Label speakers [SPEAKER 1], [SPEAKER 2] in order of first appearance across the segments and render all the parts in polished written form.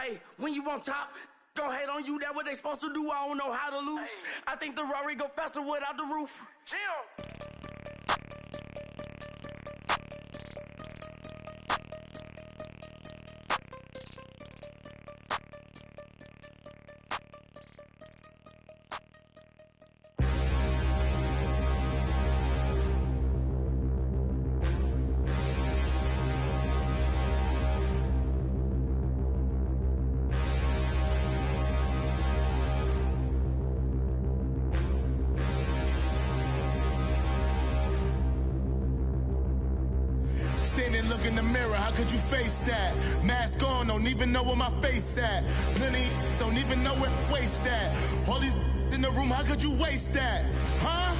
[SPEAKER 1] Hey, when you on top, gon' hate on you, that what they supposed to do, I don't know how to lose. I think the Rari go faster without the roof. Chill.
[SPEAKER 2] Standing, look in the mirror, how could you face that? Mask on, don't even know where my face at. Plenty, don't even know where waste at. All these in the room, how could you waste that? Huh?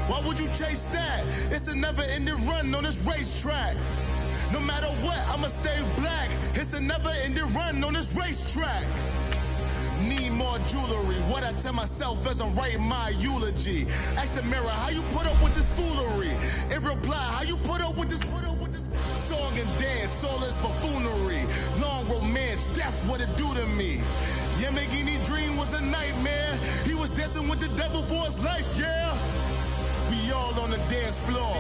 [SPEAKER 2] Why would you chase that? It's a never-ending run on this racetrack. No matter what, I'ma stay black. It's a never-ending run on this racetrack. Need more jewelry, what I tell myself as I'm writing my eulogy. Ask the mirror, how you put up with this foolery? In reply, how you put up with this song and dance, all this buffoonery. Long romance, death, what it do to me? Yamagini dream was a nightmare. He was dancing with the devil for his life, yeah. We all on the dance floor.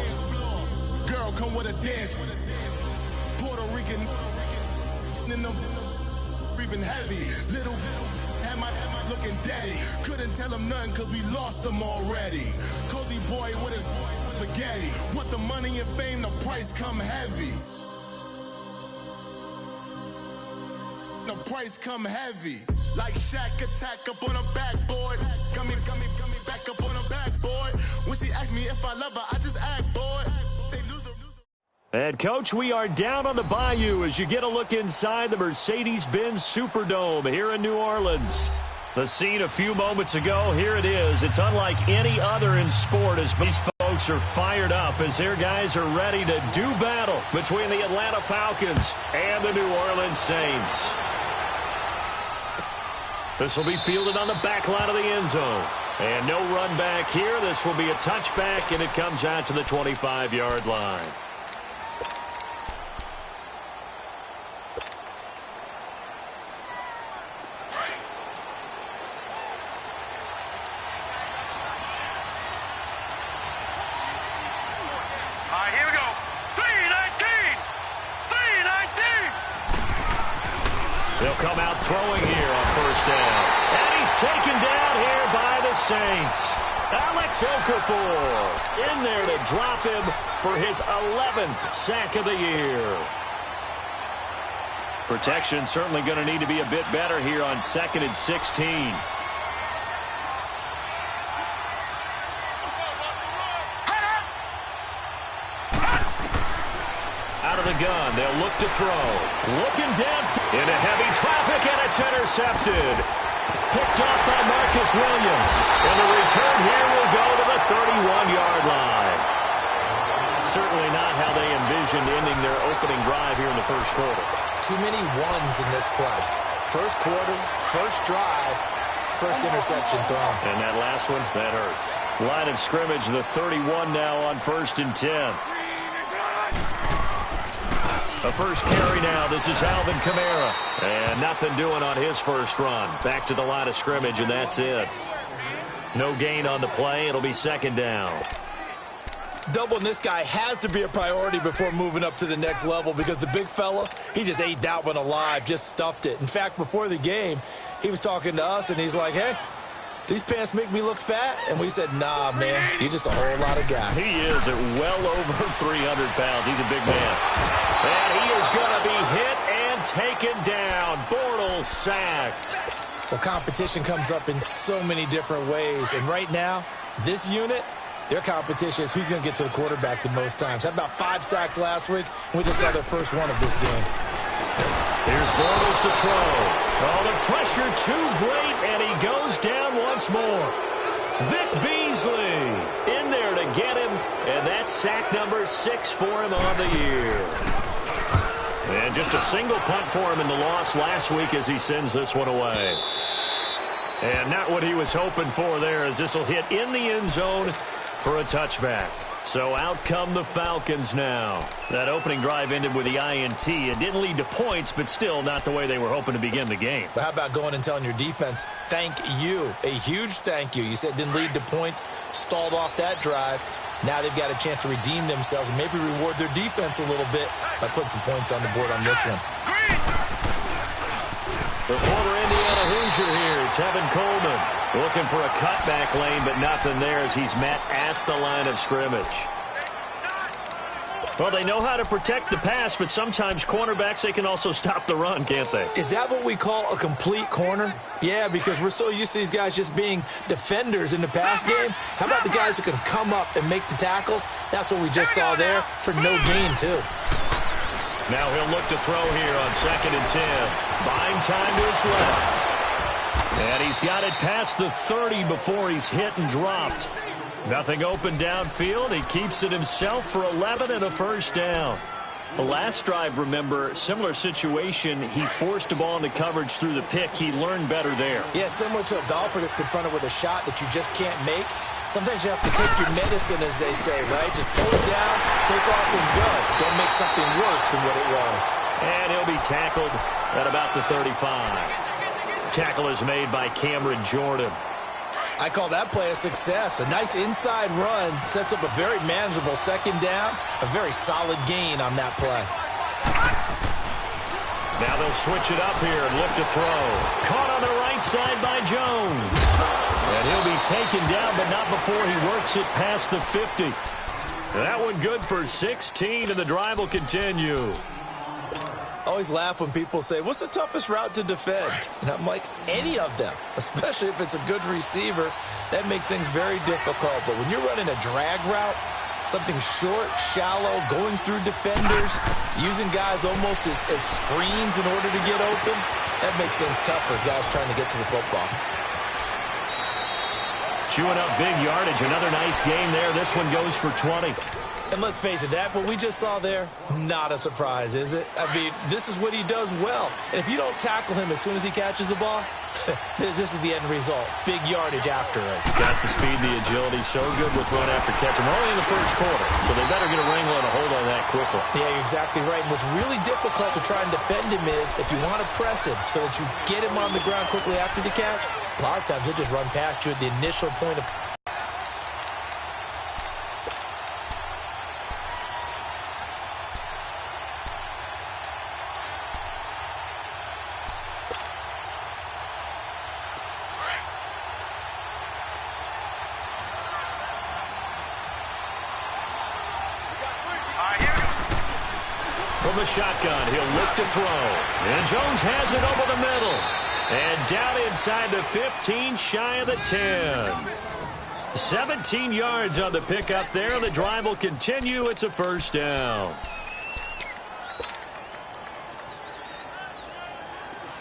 [SPEAKER 2] Girl, come with a dance. Puerto Rican in the breathing heavy. Little had my looking daddy. Couldn't tell him nothing cause we lost him already. Cozy boy with his spaghetti. What the money and fame, the price come heavy. The price come heavy. Like Shaq attack up on a backboard. Gummy back up on a backboard. When she asked me if I love her, I just act bored. Say loser.
[SPEAKER 3] And, Coach, we are down on the bayou as you get a look inside the Mercedes-Benz Superdome here in New Orleans. The scene a few moments ago, here it is. It's unlike any other in sport as these folks are fired up as their guys are ready to do battle between the Atlanta Falcons and the New Orleans Saints. This will be fielded on the back line of the end zone. And no run back here. This will be a touchback, and it comes out to the 25-yard line.
[SPEAKER 4] Here we go. 319! 319!
[SPEAKER 3] They'll come out throwing here on first down. And he's taken down here by the Saints. Alex Okafor in there to drop him for his 11th sack of the year. Protection certainly going to need to be a bit better here on 2nd and 16. Out of the gun, they'll look to throw. Looking down into heavy traffic, and it's intercepted. Picked off by Marcus Williams. And the return here will go to the 31-yard line. Certainly not how they envisioned ending their opening drive here in the first quarter.
[SPEAKER 5] Too many ones in this play. First quarter, first drive, first interception thrown.
[SPEAKER 3] And that last one, that hurts. Line of scrimmage, the 31 now on 1st and 10. The first carry now. This is Alvin Kamara. And nothing doing on his first run. Back to the line of scrimmage, and that's it. No gain on the play. It'll be 2nd down.
[SPEAKER 5] Doubling this guy has to be a priority before moving up to the next level because the big fella, he just ate that one alive, just stuffed it. In fact, before the game, he was talking to us, and he's like, hey, these pants make me look fat? And we said, nah, man, you're just a whole lot of guy.
[SPEAKER 3] He is at well over 300 pounds. He's a big man. And he is going to be hit and taken down. Bortles sacked.
[SPEAKER 5] Well, competition comes up in so many different ways. And right now, this unit, their competition is who's going to get to the quarterback the most times. Had about 5 sacks last week. We just saw their first one of this game.
[SPEAKER 3] Here's Bortles to throw. Oh, the pressure too great, and he goes down once more. Vic Beasley in there to get him, and that's sack number 6 for him on the year. And just a single punt for him in the loss last week as he sends this one away. And not what he was hoping for there as this will hit in the end zone for a touchback. So out come the Falcons now. That opening drive ended with the INT. It didn't lead to points, but still not the way they were hoping to begin the game.
[SPEAKER 5] But how about going and telling your defense, thank you, a huge thank you. You said it didn't lead to points, stalled off that drive. Now they've got a chance to redeem themselves and maybe reward their defense a little bit by putting some points on the board on this one.
[SPEAKER 3] The former Indiana Hoosier here, Tevin Coleman, looking for a cutback lane, but nothing there as he's met at the line of scrimmage. Well, they know how to protect the pass, but sometimes cornerbacks, they can also stop the run, can't they?
[SPEAKER 5] Is that what we call a complete corner? Yeah, because we're so used to these guys just being defenders in the pass game. How about the guys who can come up and make the tackles? That's what we just saw there for no gain, too.
[SPEAKER 3] Now he'll look to throw here on 2nd and 10. Buying time to his left. And he's got it past the 30 before he's hit and dropped. Nothing open downfield. He keeps it himself for 11 and a first down. The last drive, remember, similar situation. He forced a ball into coverage through the pick. He learned better there.
[SPEAKER 5] Yeah, similar to a golfer that's confronted with a shot that you just can't make. Sometimes you have to take your medicine, as they say, right? Just pull it down, take off, and go. Don't make something worse than what it was.
[SPEAKER 3] And he'll be tackled at about the 35. Tackle is made by Cameron Jordan.
[SPEAKER 5] I call that play a success. A nice inside run sets up a very manageable 2nd down. A very solid gain on that play.
[SPEAKER 3] Now they'll switch it up here and look to throw. Caught on the right side by Jones. And he'll be taken down, but not before he works it past the 50. That one good for 16, and the drive will continue.
[SPEAKER 5] I always laugh when people say, what's the toughest route to defend? And I'm like, any of them, especially if it's a good receiver. That makes things very difficult. But when you're running a drag route, something short, shallow, going through defenders, using guys almost as screens in order to get open, that makes things tough for guys trying to get to the football.
[SPEAKER 3] Chewing up big yardage. Another nice gain there. This one goes for 20.
[SPEAKER 5] And let's face it, that what we just saw there, not a surprise, is it? I mean, this is what he does well. And if you don't tackle him as soon as he catches the ball, this is the end result. Big yardage after it.
[SPEAKER 3] He's got the speed, the agility, so good with run after catch. We're only in the first quarter, so they better get a wrangle and a hold on that quickly.
[SPEAKER 5] Yeah, you're exactly right. And what's really difficult to try and defend him is if you want to press him so that you get him on the ground quickly after the catch, a lot of times he'll just run past you at the initial point of
[SPEAKER 3] from the shotgun. He'll look to throw. And Jones has it over the middle. And down inside the 15, shy of the 10. 17 yards on the pickup there. The drive will continue. It's a first down.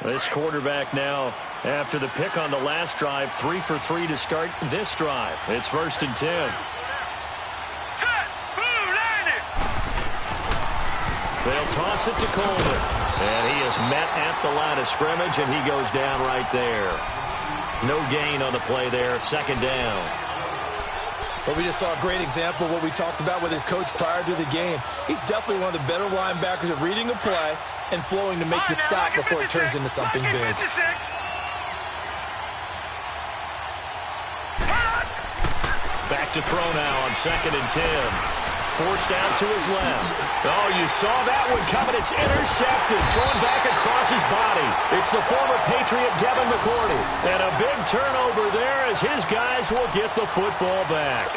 [SPEAKER 3] This quarterback now, after the pick on the last drive, 3 for 3 to start this drive. It's 1st and 10. They'll toss it to Coleman. And he is met at the line of scrimmage, and he goes down right there. No gain on the play there. 2nd down.
[SPEAKER 5] Well, we just saw a great example of what we talked about with his coach prior to the game. He's definitely one of the better linebackers at reading a play and flowing to make the stop before it turns into something big.
[SPEAKER 3] Back to throw now on 2nd and 10. Forced out to his left. Oh, you saw that one coming. It's intercepted. Thrown back across his body. It's the former Patriot Devin McCourty. And a big turnover there as his guys will get the football back.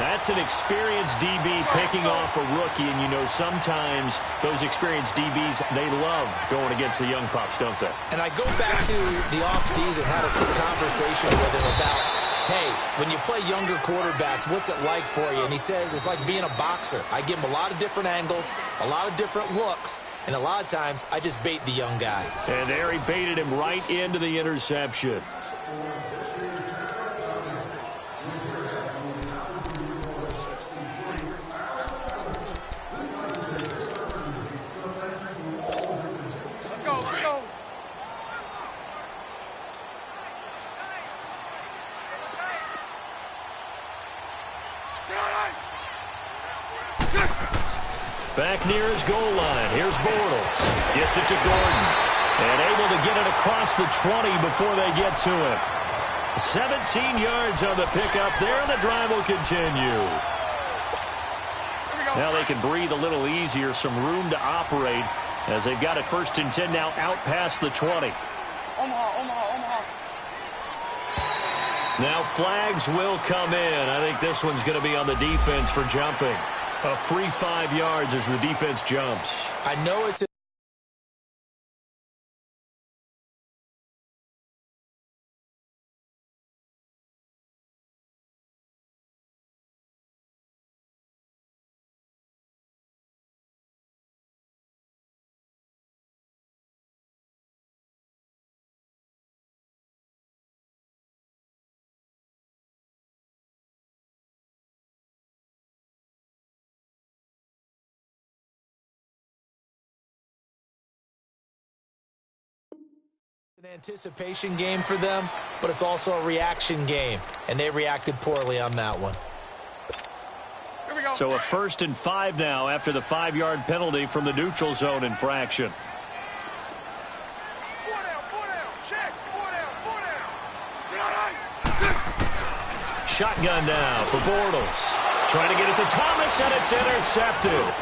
[SPEAKER 3] That's an experienced DB picking off a rookie. And, you know, sometimes those experienced DBs, they love going against the young pups, don't they?
[SPEAKER 5] And I go back to the offseason, had a quick conversation with him about, hey, when you play younger quarterbacks, what's it like for you? And he says it's like being a boxer. I give him a lot of different angles, a lot of different looks, and a lot of times I just bait the young guy.
[SPEAKER 3] And there he baited him right into the interception. Back near his goal line. Here's Bortles. Gets it to Gordon. And able to get it across the 20 before they get to him. 17 yards on the pickup there, and the drive will continue. Now they can breathe a little easier, some room to operate as they've got it 1st and 10 now out past the 20.
[SPEAKER 4] Omaha.
[SPEAKER 3] Now flags will come in. I think this one's going to be on the defense for jumping. A free 5 yards as the defense jumps.
[SPEAKER 5] I know it's an anticipation game for them, but it's also a reaction game, and they reacted poorly on that one.
[SPEAKER 4] Here we go.
[SPEAKER 3] So a 1st and 5 now after the 5-yard penalty from the neutral zone infraction.
[SPEAKER 4] 4 down. Check. 4 down.
[SPEAKER 3] Shotgun now for Bortles. Trying to get it to Thomas, and it's intercepted.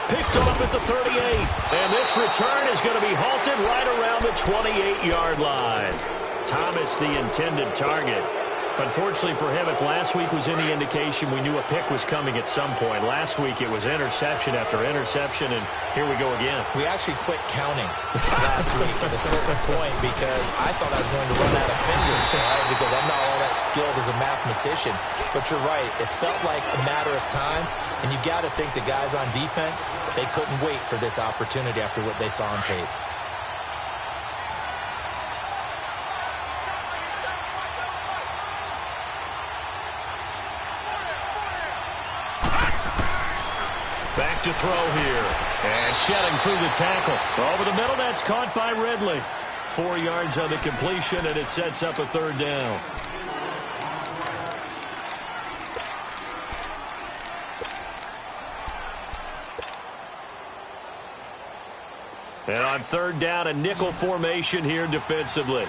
[SPEAKER 3] Picked off at the 38. And this return is going to be halted right around the 28-yard line. Thomas, the intended target. Unfortunately for him, if last week was any indication, we knew a pick was coming at some point. Last week it was interception after interception, and here we go again.
[SPEAKER 5] We actually quit counting last week at a certain point because I thought I was going to run out of fingers, right? Because I'm not all that skilled as a mathematician. But you're right. It felt like a matter of time, and you got to think the guys on defense, they couldn't wait for this opportunity after what they saw on tape.
[SPEAKER 3] Back to throw here. And shedding through the tackle. Over the middle, that's caught by Ridley. 4 yards on the completion, and it sets up a 3rd down. And on 3rd down, a nickel formation here defensively.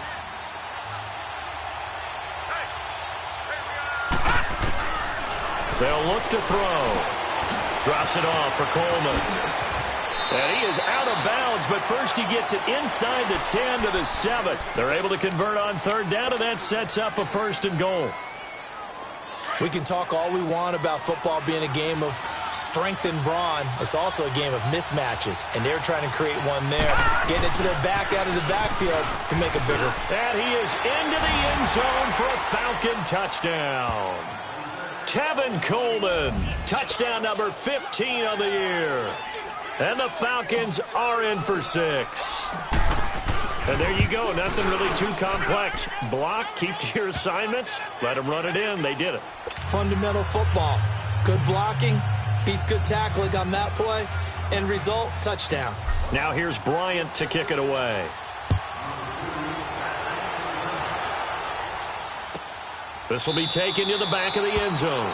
[SPEAKER 3] They'll look to throw. Drops it off for Coleman. And he is out of bounds, but first he gets it inside the 10 to the 7. They're able to convert on 3rd down, and that sets up a 1st and goal.
[SPEAKER 5] We can talk all we want about football being a game of strength and brawn. It's also a game of mismatches, and they're trying to create one there. Getting it to their back out of the backfield to make it bigger.
[SPEAKER 3] And he is into the end zone for a Falcon touchdown. Tevin Coleman, touchdown number 15 of the year. And the Falcons are in for 6. And there you go, nothing really too complex. Block, keep to your assignments, let them run it in. They did it.
[SPEAKER 5] Fundamental football. Good blocking, beats good tackling on that play. End result, touchdown.
[SPEAKER 3] Now here's Bryant to kick it away. This will be taken to the back of the end zone.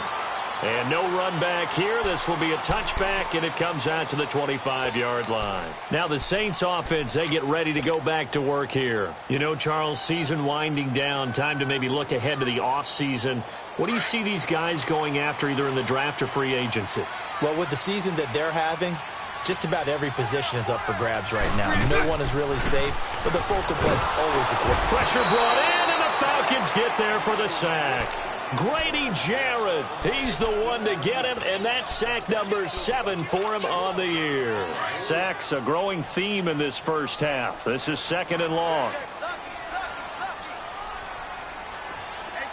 [SPEAKER 3] And no run back here. This will be a touchback, and it comes out to the 25-yard line. Now the Saints offense, they get ready to go back to work here. You know, Charles, season winding down, time to maybe look ahead to the offseason. What do you see these guys going after either in the draft or free agency?
[SPEAKER 5] Well, with the season that they're having, just about every position is up for grabs right now. No one is really safe, but the focal point's always the quarterback.
[SPEAKER 3] Pressure brought in, and the Falcons get there for the sack. Grady Jarrett, he's the one to get him, and that's sack number 7 for him on the year. Sacks, a growing theme in this first half. This is 2nd and long.
[SPEAKER 4] Hey,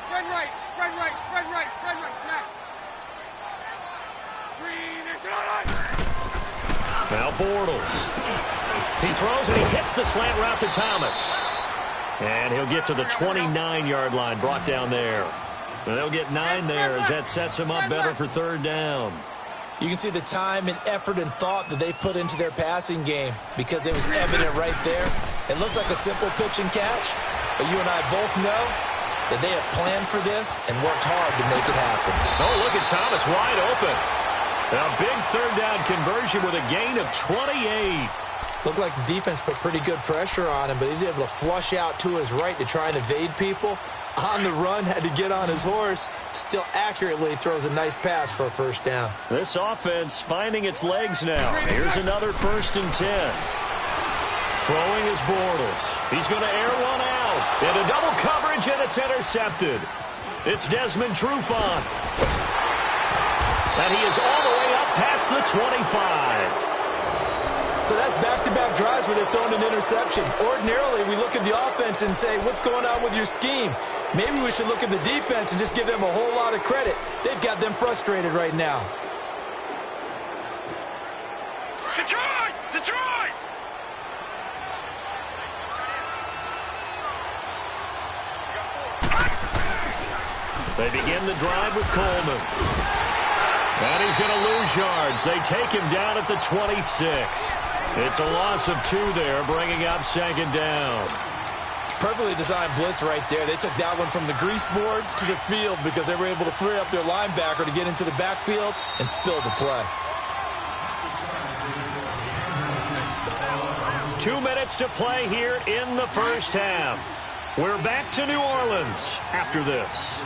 [SPEAKER 4] spread right, snap. Green, it's on.
[SPEAKER 3] Now Bortles. He throws and he hits the slant route to Thomas. And he'll get to the 29-yard line, brought down there. And they'll get 9 there as that sets him up better for 3rd down.
[SPEAKER 5] You can see the time and effort and thought that they put into their passing game because it was evident right there. It looks like a simple pitch and catch, but you and I both know that they have planned for this and worked hard to make it happen.
[SPEAKER 3] Oh, look at Thomas wide open. A big third down conversion with a gain of 28.
[SPEAKER 5] Looked like the defense put pretty good pressure on him, but he's able to flush out to his right to try and evade people. On the run, had to get on his horse. Still accurately throws a nice pass for a first down.
[SPEAKER 3] This offense finding its legs now. Here's another 1st and 10. Throwing is Bortles. He's going to air one out. Into double coverage, and it's intercepted. It's Desmond Trufant. And he is all the way up past the 25.
[SPEAKER 5] So that's back-to-back drives where they've thrown an interception. Ordinarily, we look at the offense and say, what's going on with your scheme? Maybe we should look at the defense and just give them a whole lot of credit. They've got them frustrated right now.
[SPEAKER 4] Detroit! Detroit!
[SPEAKER 3] They begin the drive with Coleman. And he's going to lose yards. They take him down at the 26. It's a loss of 2 there, bringing up 2nd down.
[SPEAKER 5] Perfectly designed blitz right there. They took that one from the grease board to the field because they were able to free up their linebacker to get into the backfield and spill the play.
[SPEAKER 3] 2 minutes to play here in the first half. We're back to New Orleans after this.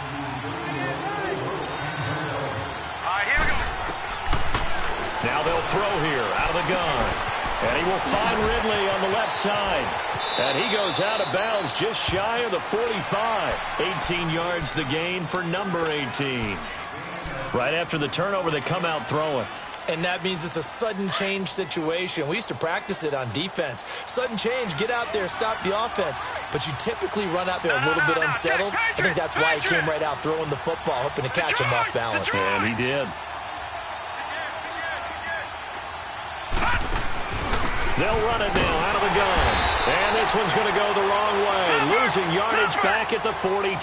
[SPEAKER 3] Now they'll throw here out of the gun. And he will find Ridley on the left side. And he goes out of bounds just shy of the 45. 18 yards the gain for number 18. Right after the turnover, they come out throwing.
[SPEAKER 5] And that means it's a sudden change situation. We used to practice it on defense. Sudden change, get out there, stop the offense. But you typically run out there a little bit unsettled. I think that's why he came right out throwing the football, hoping to catch him off balance.
[SPEAKER 3] And he did. They'll run it now out of the gun. And this one's going to go the wrong way. Losing yardage back at the 42.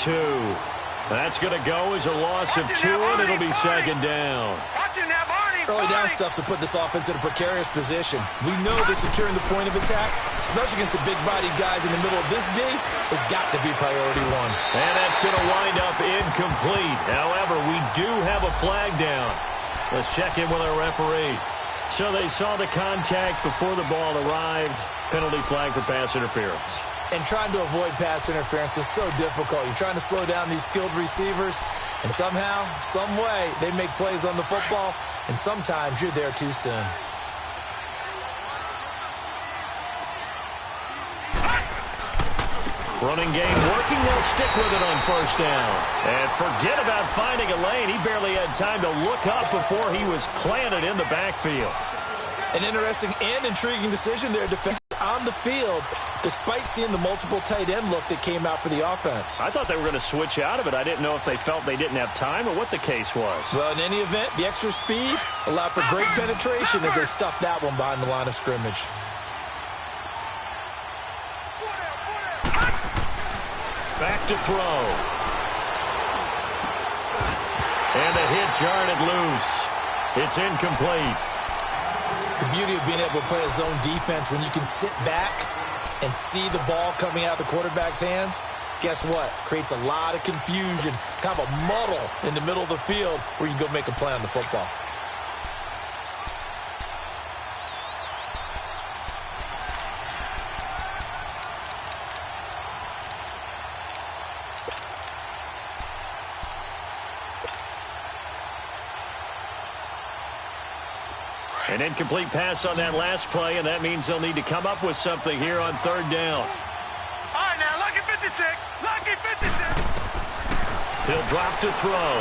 [SPEAKER 3] That's going to go as a loss of 2, and it'll be 2nd down.
[SPEAKER 5] Early down stuff to put this offense in a precarious position. We know that securing the point of attack, especially against the big-bodied guys in the middle of this D, has got to be priority 1.
[SPEAKER 3] And that's going to wind up incomplete. However, we do have a flag down. Let's check in with our referee. So they saw the contact before the ball arrived. Penalty flag for pass interference.
[SPEAKER 5] And trying to avoid pass interference is so difficult. You're trying to slow down these skilled receivers, and somehow, some way, they make plays on the football, and sometimes you're there too soon.
[SPEAKER 3] Running game working. They'll stick with it on 1st down. And forget about finding a lane. He barely had time to look up before he was planted in the backfield.
[SPEAKER 5] An interesting and intriguing decision there defensively on the field, despite seeing the multiple tight end look that came out for the offense.
[SPEAKER 3] I thought they were going to switch out of it. I didn't know if they felt they didn't have time or what the case was.
[SPEAKER 5] Well, in any event, the extra speed allowed for great penetration as they stuffed that one behind the line of scrimmage.
[SPEAKER 3] Back to throw. And a hit jarred it loose. It's incomplete.
[SPEAKER 5] The beauty of being able to play a zone defense when you can sit back and see the ball coming out of the quarterback's hands, guess what? Creates a lot of confusion, kind of a muddle in the middle of the field where you can go make a play on the football.
[SPEAKER 3] An incomplete pass on that last play, and that means they'll need to come up with something here on 3rd down.
[SPEAKER 4] All right, now, lucky 56. Lucky 56.
[SPEAKER 3] He'll drop to throw.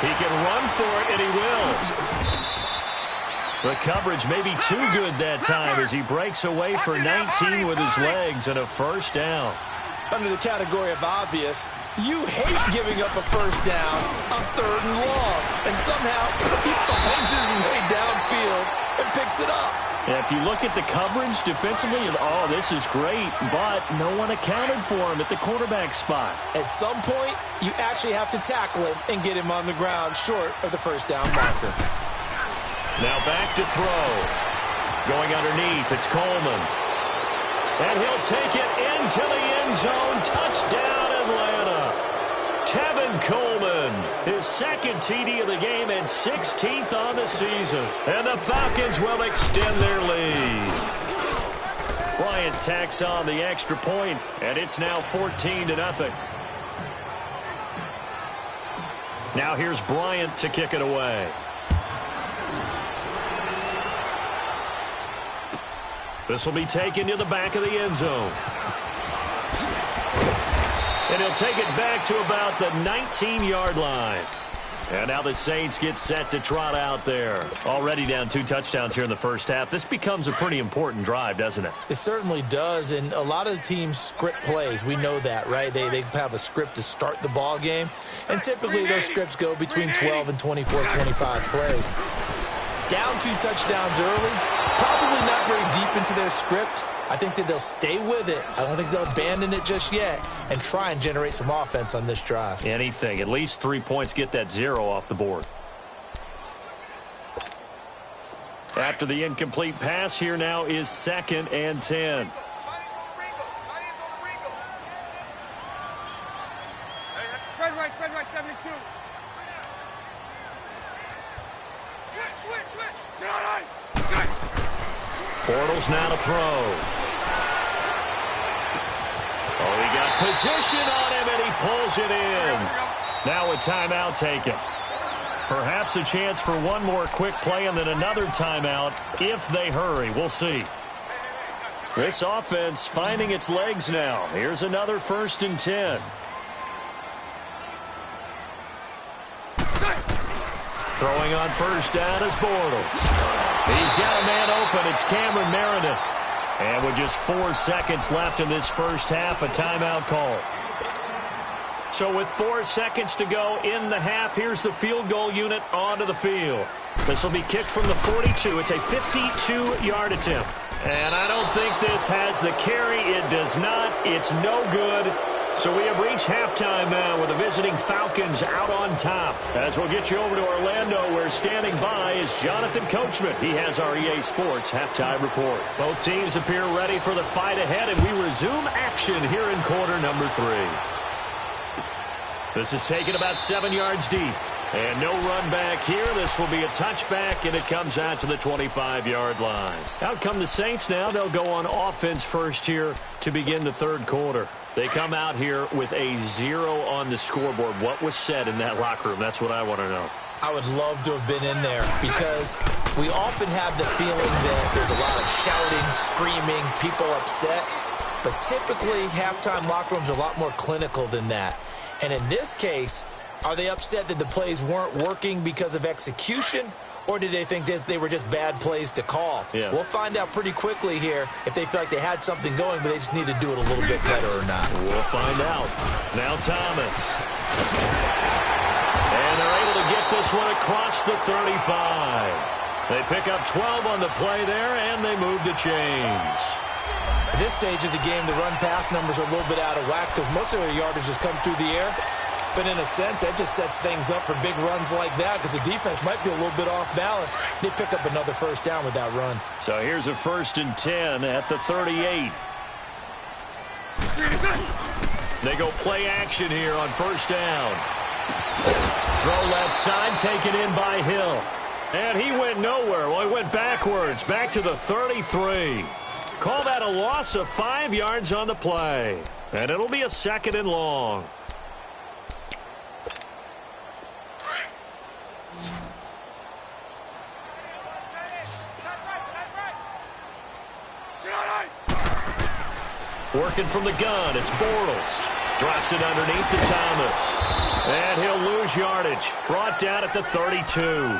[SPEAKER 3] He can run for it, and he will. The coverage may be too good that time as he breaks away for 19 with his legs and a 1st down.
[SPEAKER 5] Under the category of obvious, you hate giving up a 1st down on 3rd and long. And somehow, he finds his way downfield and picks it up.
[SPEAKER 3] Yeah, if you look at the coverage defensively, oh, this is great, but no one accounted for him at the quarterback spot.
[SPEAKER 5] At some point, you actually have to tackle him and get him on the ground short of the 1st down marker.
[SPEAKER 3] Now back to throw. Going underneath, it's Coleman. And he'll take it into the end zone. Touchdown, Atlanta. 2 Tevin Coleman. His second TD of the game and 16th on the season. And the Falcons will extend their lead. Bryant tacks on the extra point, and it's now 14-0. Now here's Bryant to kick it away. This will be taken to the back of the end zone. And he'll take it back to about the 19-yard line. And now the Saints get set to trot out there. Already down 2 touchdowns here in the first half. This becomes a pretty important drive, doesn't it?
[SPEAKER 5] It certainly does, and a lot of the teams script plays. We know that, right? They have a script to start the ball game, and typically those scripts go between 12 and 24, 25 plays. Down 2 touchdowns early, probably not very deep into their script. I think that they'll stay with it. I don't think they'll abandon it just yet and try and generate some offense on this drive.
[SPEAKER 3] Anything. At least 3 points, get that 0 off the board. After the incomplete pass, here now is 2nd and 10.
[SPEAKER 4] Spread right, 72. Switch.
[SPEAKER 3] Bortles now to throw. Oh, he got position on him, and he pulls it in. Now a timeout taken. Perhaps a chance for one more quick play and then another timeout if they hurry. We'll see. This offense finding its legs now. Here's another 1st and 10. Throwing on first down is Bortles. He's got a man open. It's Cameron Meredith. And with just 4 seconds left in this first half, a timeout call. So with 4 seconds to go in the half, here's the field goal unit onto the field. This will be kicked from the 42. It's a 52-yard attempt. And I don't think this has the carry. It does not. It's no good. So we have reached halftime now with the visiting Falcons out on top. As we'll get you over to Orlando, where standing by is Jonathan Coachman. He has our EA Sports halftime report. Both teams appear ready for the fight ahead, and we resume action here in quarter number 3. This is taken about 7 yards deep. And no run back here. This will be a touchback, and it comes out to the 25-yard line. Out come the Saints now. They'll go on offense first here to begin the 3rd quarter. They come out here with a 0 on the scoreboard. What was said in that locker room? That's what I want to know.
[SPEAKER 5] I would love to have been in there because we often have the feeling that there's a lot of shouting, screaming, people upset. But typically, halftime locker rooms are a lot more clinical than that. And in this case, are they upset that the plays weren't working because of execution? Or did they think they were just bad plays to call?
[SPEAKER 3] Yeah.
[SPEAKER 5] We'll find out pretty quickly here if they feel like they had something going, but they just need to do it a little bit better or not.
[SPEAKER 3] We'll find out. Now Thomas. And they're able to get this one across the 35. They pick up 12 on the play there, and they move the chains.
[SPEAKER 5] At this stage of the game, the run-pass numbers are a little bit out of whack because most of their yardage has come through the air. But in a sense, that just sets things up for big runs like that because the defense might be a little bit off balance. They pick up another first down with that run.
[SPEAKER 3] So here's a 1st and 10 at the 38. They go play action here on first down. Throw left side, taken in by Hill. And he went nowhere. Well, he went backwards, back to the 33. Call that a loss of 5 yards on the play. And it'll be a 2nd and long. Working from the gun, it's Bortles. Drops it underneath to Thomas. And he'll lose yardage. Brought down at the 32.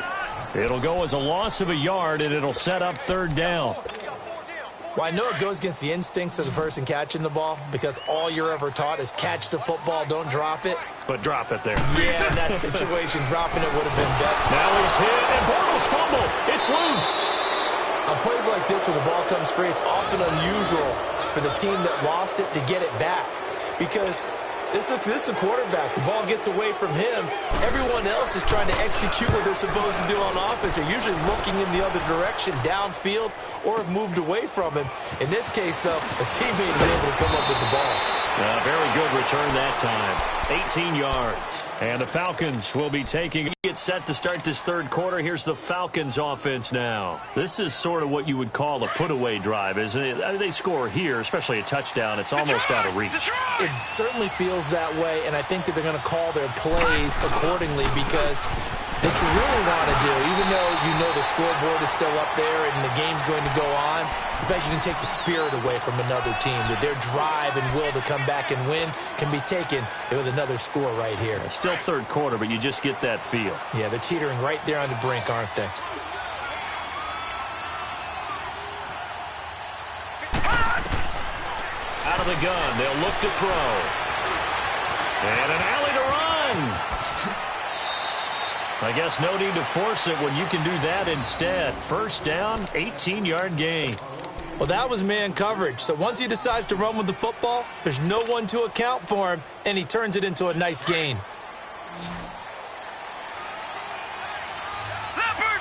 [SPEAKER 3] It'll go as a loss of a yard, and it'll set up 3rd down.
[SPEAKER 5] Well, I know it goes against the instincts of the person catching the ball because all you're ever taught is catch the football, don't drop it.
[SPEAKER 3] But drop it there.
[SPEAKER 5] Yeah, in that situation, dropping it would have been better.
[SPEAKER 3] Now he's hit, and Bortles fumble. It's loose.
[SPEAKER 5] On plays like this, when the ball comes free, it's often unusual for the team that lost it to get it back because this is the quarterback. The ball gets away from him. Everyone else is trying to execute what they're supposed to do on offense. They're usually looking in the other direction, downfield, or have moved away from him. In this case, though, a teammate is able to come up with the ball.
[SPEAKER 3] Very good return that time. 18 yards. And the Falcons will be taking it set to start this third quarter. Here's the Falcons offense now. This is sort of what you would call a put-away drive, isn't it? They score here, especially a touchdown. It's almost out of reach.
[SPEAKER 5] It certainly feels that way, and I think that they're going to call their plays accordingly because what you really want to do, even though you know the scoreboard is still up there and the game's going to go on, the fact you can take the spirit away from another team, that their drive and will to come back and win can be taken with another score right here.
[SPEAKER 3] It's still third quarter, but you just get that feel.
[SPEAKER 5] Yeah, they're teetering right there on the brink, aren't they?
[SPEAKER 3] Out of the gun, they'll look to throw. And an alley to run. I guess no need to force it when you can do that instead. First down, 18-yard gain.
[SPEAKER 5] Well, that was man coverage. So once he decides to run with the football, there's no one to account for him, and he turns it into a nice gain.
[SPEAKER 4] Leopard!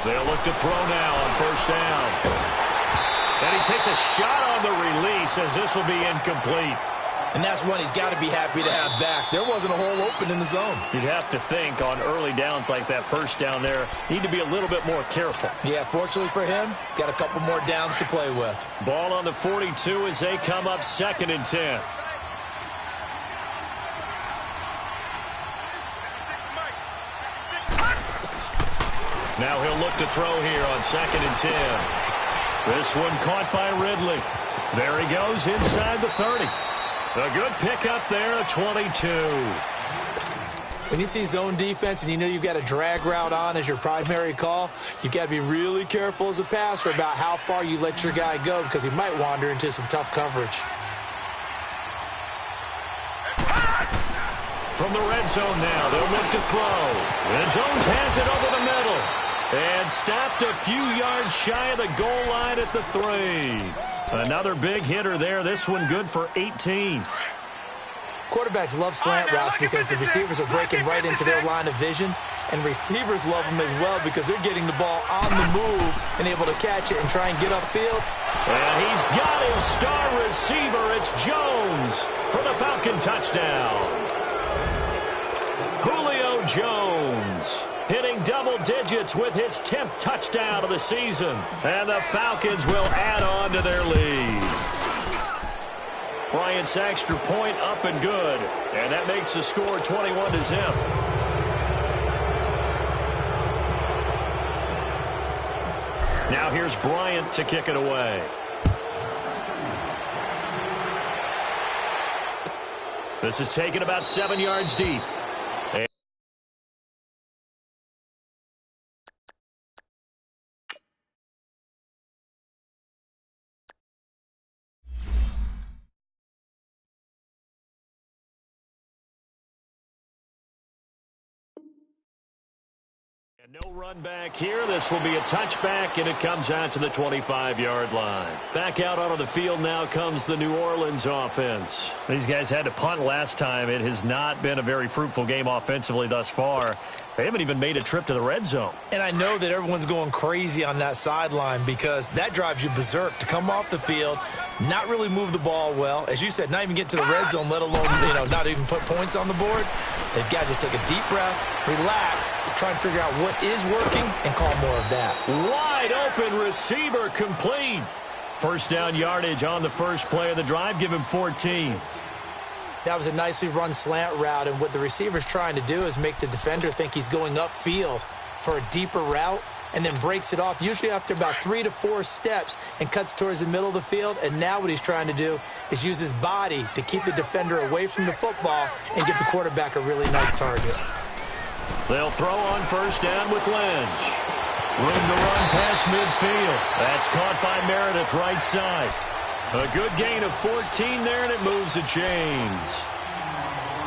[SPEAKER 3] They'll look to throw now on first down. And he takes a shot on the release as this will be incomplete.
[SPEAKER 5] And that's one he's got to be happy to have back. There wasn't a hole open in the zone.
[SPEAKER 3] You'd have to think on early downs like that first down there, need to be a little bit more careful.
[SPEAKER 5] Yeah, fortunately for him, got a couple more downs to play with.
[SPEAKER 3] Ball on the 42 as they come up 2nd and 10. Now he'll look to throw here on 2nd and 10. This one caught by Ridley. There he goes inside the 30. A good pickup there, a 22.
[SPEAKER 5] When you see zone defense and you know you've got a drag route on as your primary call, you've got to be really careful as a passer about how far you let your guy go because he might wander into some tough coverage.
[SPEAKER 3] From the red zone now, they'll look to throw. And Jones has it over the middle. And stopped a few yards shy of the goal line at the 3. Another big hitter there. This one good for 18.
[SPEAKER 5] Quarterbacks love slant routes because the receivers are breaking right into their line of vision, and receivers love them as well because they're getting the ball on the move and able to catch it and try and get upfield.
[SPEAKER 3] And he's got his star receiver. It's Jones for the Falcon touchdown. Julio Jones hitting double digits with his 10th touchdown of the season. And the Falcons will add on to their lead. Bryant's extra point up and good. And that makes the score 21-0. Now here's Bryant to kick it away. This is taken about 7 yards deep. No run back here. This will be a touchback, and it comes out to the 25-yard line. Back out onto the field now comes the New Orleans offense. These guys had to punt last time. It has not been a very fruitful game offensively thus far. They haven't even made a trip to the red zone.
[SPEAKER 5] And I know that everyone's going crazy on that sideline because that drives you berserk to come off the field, not really move the ball well. As you said, not even get to the red zone, let alone, not even put points on the board. They've got to just take a deep breath, relax, try and figure out what is working, and call more of that.
[SPEAKER 3] Wide open receiver complete. First down yardage on the first play of the drive. Give him 14.
[SPEAKER 5] That was a nicely run slant route, and what the receiver's trying to do is make the defender think he's going upfield for a deeper route and then breaks it off, usually after about 3 to 4 steps, and cuts towards the middle of the field. And now what he's trying to do is use his body to keep the defender away from the football and give the quarterback a really nice target.
[SPEAKER 3] They'll throw on first down with Lynch. Room to run past midfield. That's caught by Meredith right side. A good gain of 14 there, and it moves the chains.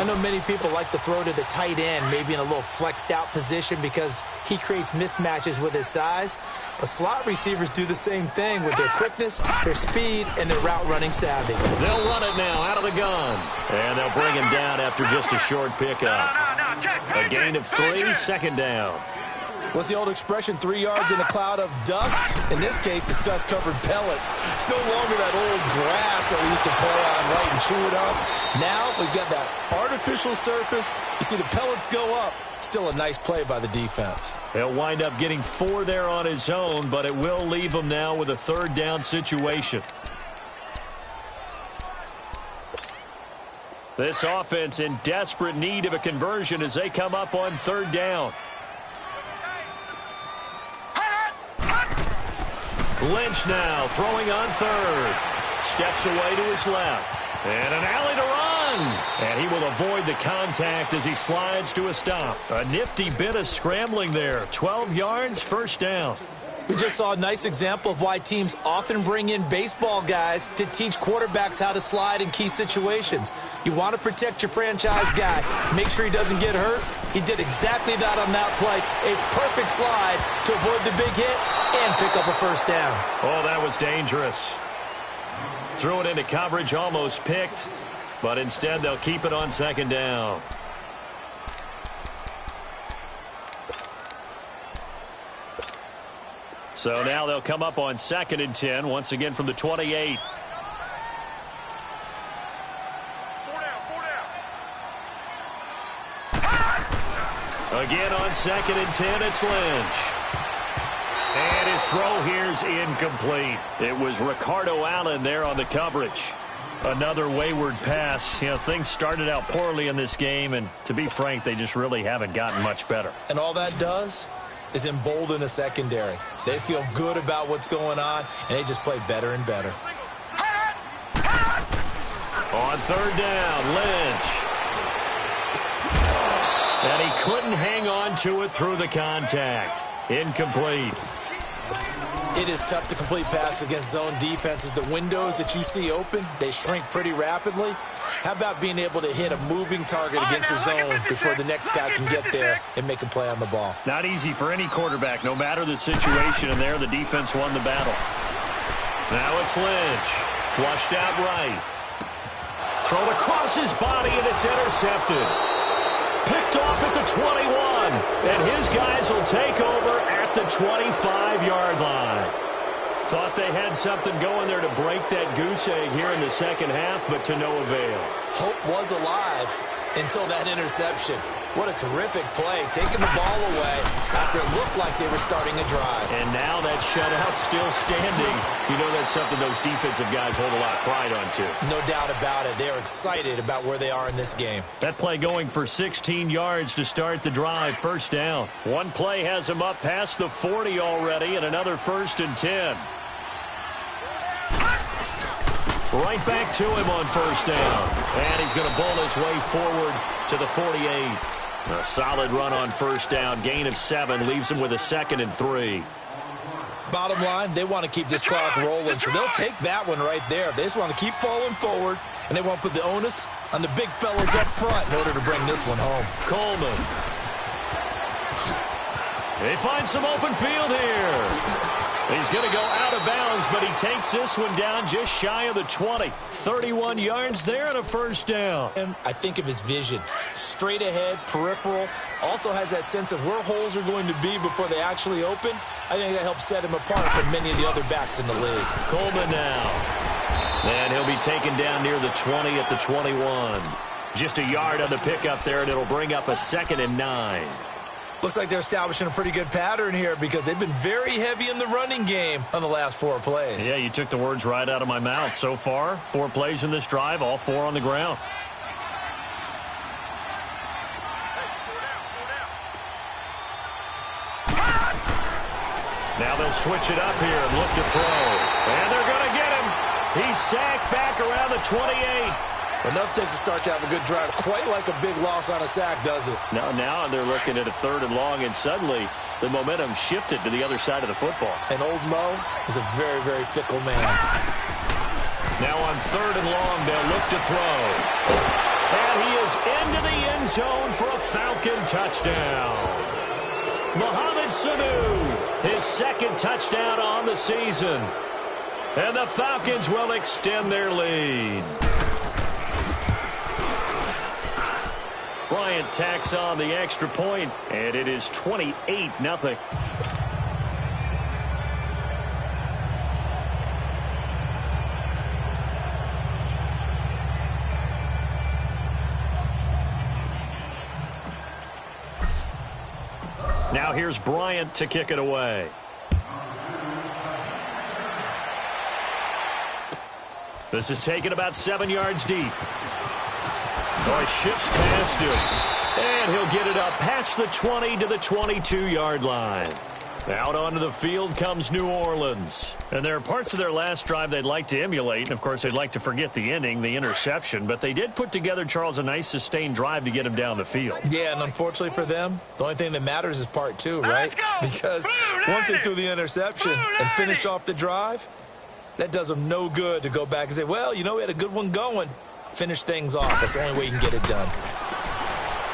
[SPEAKER 5] I know many people like to throw to the tight end, maybe in a little flexed out position because he creates mismatches with his size. But slot receivers do the same thing with their quickness, their speed, and their route running savvy.
[SPEAKER 3] They'll run it now out of the gun. And they'll bring him down after just a short pickup. A gain of 3, second down.
[SPEAKER 5] What's the old expression, 3 yards in a cloud of dust? In this case, it's dust-covered pellets. It's no longer that old grass that we used to play on, right, and chew it up. Now we've got that artificial surface. You see the pellets go up. Still a nice play by the defense.
[SPEAKER 3] He'll wind up getting 4 there on his own, but it will leave him now with a third down situation. This offense in desperate need of a conversion as they come up on third down. Lynch now throwing on third. Steps away to his left. And an alley to run. And he will avoid the contact as he slides to a stop. A nifty bit of scrambling there. 12 yards, first down.
[SPEAKER 5] We just saw a nice example of why teams often bring in baseball guys to teach quarterbacks how to slide in key situations. You want to protect your franchise guy. Make sure he doesn't get hurt. He did exactly that on that play. A perfect slide to avoid the big hit and pick up a first down.
[SPEAKER 3] Oh, that was dangerous. Threw it into coverage, almost picked, but instead they'll keep it on second down. So now they'll come up on 2nd and 10, once again from the 28. Again on 2nd and 10, it's Lynch. And his throw here's incomplete. It was Ricardo Allen there on the coverage. Another wayward pass. You know, things started out poorly in this game, and to be frank, they just really haven't gotten much better.
[SPEAKER 5] And all that does is embolden a secondary. They feel good about what's going on, and they just play better and better.
[SPEAKER 3] On third down, Lynch. And he couldn't hang on to it through the contact. Incomplete.
[SPEAKER 5] It is tough to complete passes against zone defenses. The windows that you see open, they shrink pretty rapidly. How about being able to hit a moving target against a zone before the next guy can get there and make a play on the ball?
[SPEAKER 3] Not easy for any quarterback, no matter the situation, and there the defense won the battle. Now it's Lynch. Flushed out right. Thrown across his body, and it's intercepted. Picked off at the 21, and his guys will take over at the 25-yard line. Thought they had something going there to break that goose egg here in the second half, but to no avail.
[SPEAKER 5] Hope was alive until that interception. What a terrific play, taking the ball away after it looked like they were starting a drive.
[SPEAKER 3] And now that shutout still standing. You know that's something those defensive guys hold a lot of pride on, too.
[SPEAKER 5] No doubt about it. They're excited about where they are in this game.
[SPEAKER 3] That play going for 16 yards to start the drive, first down. One play has him up past the 40 already, and another 1st and 10. Right back to him on first down. And he's going to bowl his way forward to the 48. A solid run on first down. Gain of 7 leaves him with a 2nd and 3.
[SPEAKER 5] Bottom line, they want to keep this clock rolling, so they'll take that one right there. They just want to keep falling forward, and they want to put the onus on the big fellas up front in order to bring this one home.
[SPEAKER 3] Coleman. They find some open field here. He's going to go out of bounds, but he takes this one down just shy of the 20. 31 yards there and a first down.
[SPEAKER 5] And I think of his vision. Straight ahead, peripheral. Also has that sense of where holes are going to be before they actually open. I think that helps set him apart from many of the other backs in the league.
[SPEAKER 3] Coleman now. And he'll be taken down near the 20 at the 21. Just a yard on the pickup there, and it'll bring up a 2nd and 9.
[SPEAKER 5] Looks like they're establishing a pretty good pattern here because they've been very heavy in the running game on the last 4 plays.
[SPEAKER 3] Yeah, you took the words right out of my mouth. So far, 4 plays in this drive, all 4 on the ground. Now they'll switch it up here and look to throw. And they're going to get him. He's sacked back around the 28.
[SPEAKER 5] Enough takes to start to have a good drive. Quite like a big loss on a sack, does it?
[SPEAKER 3] Now they're looking at a 3rd and long, and suddenly the momentum shifted to the other side of the football.
[SPEAKER 5] And old Mo is a very, very fickle man.
[SPEAKER 3] Now on 3rd and long, they'll look to throw. And he is into the end zone for a Falcon touchdown. Mohamed Sanu, his second touchdown on the season. And the Falcons will extend their lead. Bryant tacks on the extra point, and it is 28-0. Now here's Bryant to kick it away. This is taken about 7 yards deep. Oh, he shifts past him. And he'll get it up past the 20 to the 22-yard line. Out onto the field comes New Orleans. And there are parts of their last drive they'd like to emulate. And, of course, they'd like to forget the ending, the interception. But they did put together, Charles, a nice sustained drive to get him down the field.
[SPEAKER 5] Yeah, and unfortunately for them, the only thing that matters is part two, right? Because once they threw the interception and finished off the drive, that does them no good to go back and say, well, you know, we had a good one going. Finish things off. That's the only way you can get it done.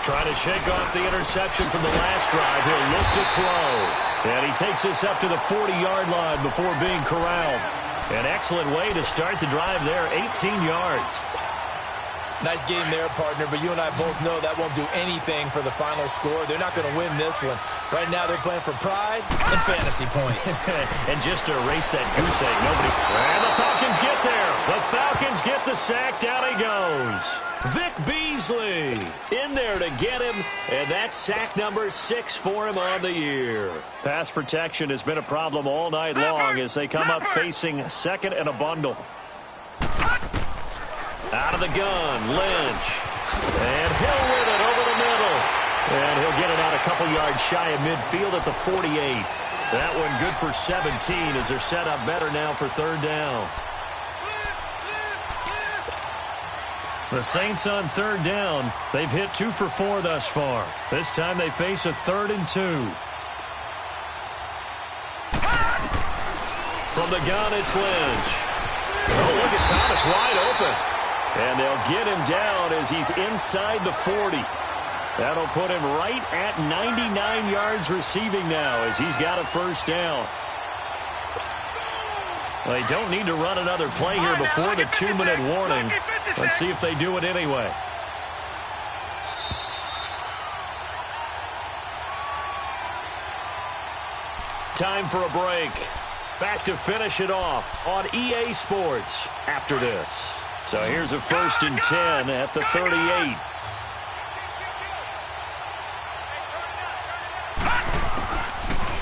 [SPEAKER 3] Trying to shake off the interception from the last drive. He'll look to throw. And he takes this up to the 40-yard line before being corralled. An excellent way to start the drive there, 18 yards.
[SPEAKER 5] Nice game there, partner, but you and I both know that won't do anything for the final score. They're not going to win this one. Right now they're playing for pride and fantasy points.
[SPEAKER 3] And just to erase that goose egg, nobody... And the Falcons get there. The Falcons get the sack. Down he goes. Vic Beasley in there to get him, and that's sack number 6 for him on the year. Pass protection has been a problem all night long as they come up facing second and a bundle. Out of the gun, Lynch. And Hill with it over the middle. And he'll get it out a couple yards shy of midfield at the 48. That one good for 17 as they're set up better now for third down. The Saints on third down. They've hit 2 for 4 thus far. This time they face a 3rd and 2. From the gun, it's Lynch. Oh, look at Thomas wide open. And they'll get him down as he's inside the 40. That'll put him right at 99 yards receiving now as he's got a first down. They don't need to run another play here before the 2-minute warning. Let's see if they do it anyway. Time for a break. Back to finish it off on EA Sports after this. So here's a 1st and 10 at the 38.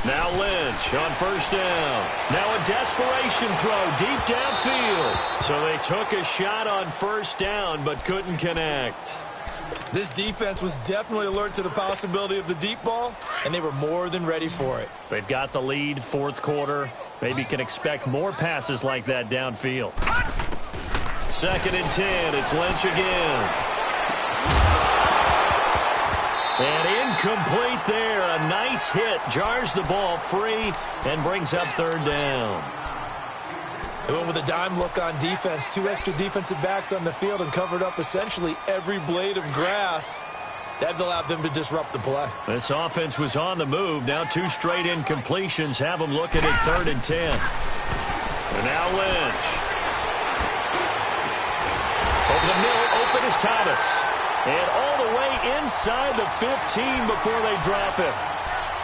[SPEAKER 3] Now Lynch on first down. Now a desperation throw deep downfield. So they took a shot on first down but couldn't connect.
[SPEAKER 5] This defense was definitely alert to the possibility of the deep ball, and they were more than ready for it.
[SPEAKER 3] They've got the lead, 4th quarter. Maybe can expect more passes like that downfield. 2nd and 10. It's Lynch again. And incomplete there. A nice hit. Jars the ball free and brings up third down.
[SPEAKER 5] They went with a dime look on defense. 2 extra defensive backs on the field and covered up essentially every blade of grass. That allowed them to disrupt the play.
[SPEAKER 3] This offense was on the move. Now 2 straight incompletions have them looking at 3rd and 10. And now Lynch. Over the middle, open is Thomas. And all the way inside the 15 before they drop it.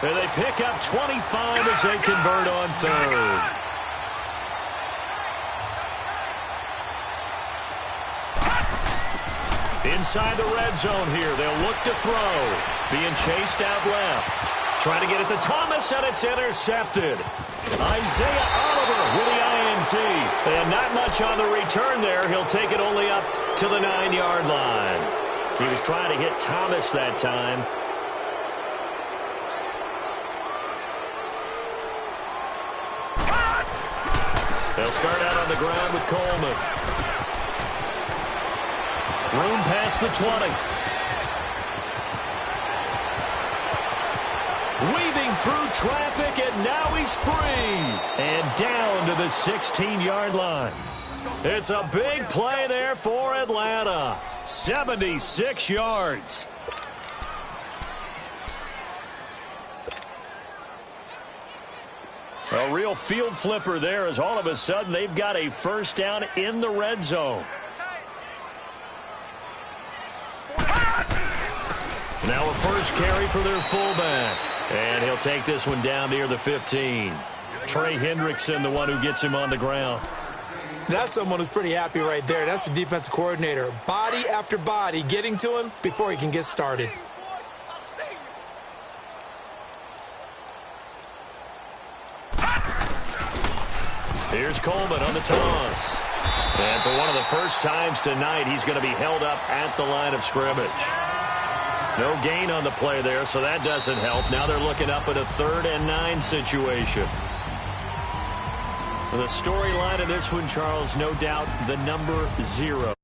[SPEAKER 3] And they pick up 25 as they convert on 3rd. Inside the red zone here. They'll look to throw. Being chased out left. Trying to get it to Thomas, and it's intercepted. Isaiah Oliver with the INT. And not much on the return there. He'll take it only up to the 9-yard line. He was trying to hit Thomas that time. They'll start out on the ground with Coleman. Room past the 20. Weaving through traffic, and now he's free. And down to the 16-yard line. It's a big play there for Atlanta. 76 yards. A real field flipper there as all of a sudden they've got a first down in the red zone. Now a first carry for their fullback. And he'll take this one down near the 15. Trey Hendrickson, the one who gets him on the ground.
[SPEAKER 5] That's someone who's pretty happy right there. That's the defensive coordinator. Body after body getting to him before he can get started.
[SPEAKER 3] Here's Coleman on the toss. And for one of the first times tonight, he's going to be held up at the line of scrimmage. No gain on the play there, so that doesn't help. Now they're looking up at a 3rd and 9 situation. The storyline of this one, Charles, no doubt the number 0.